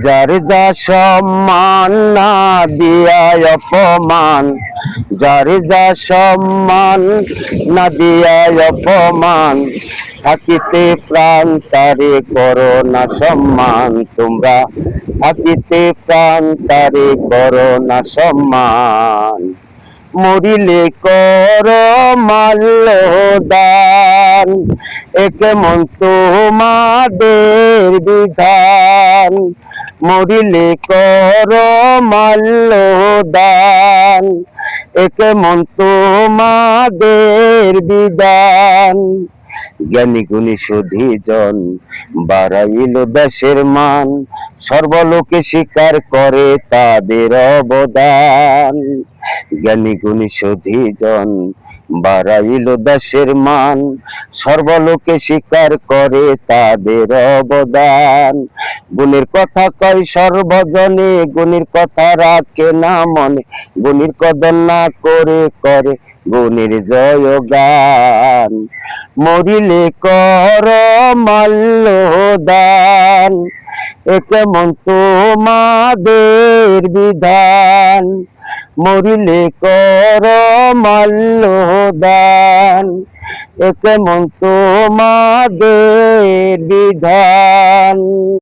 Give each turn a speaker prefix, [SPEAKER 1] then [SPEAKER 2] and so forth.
[SPEAKER 1] যার যা সম্মান না দিয়া অপমান, যার যা সম্মান না দিয়া অপমান, থাকিতে প্রাণ তারে করো না সম্মান। তোমরা থাকিতে প্রাণ তারে করো না সম্মান। মরিলে কর মাল্য দান, এ কেমন তোমাদের বিধান। মরিলে কর মাল্য দান, এ কেমন তোমাদের বিধান। জ্ঞানী গুণী সুধীজন বাড়াইল দেশের মান, সর্বলোকে স্বীকার করে তাদের অবদান। জ্ঞানী গুণী সুধীজন বাড়াইল দেশের মান, সর্বলোকে স্বীকার করে তাদের অবদান। গুণের কথা কয় সর্বজনে, গুণের কথা রাখে না মনে, গুণীর কদর না করে করে গুণের জয়গান। মরিলে কর মাল্য দান, এ কেমন তোমাদের বিধান। মরিলে কর মাল্য দান, এ কেমন তোমাদের বিধান।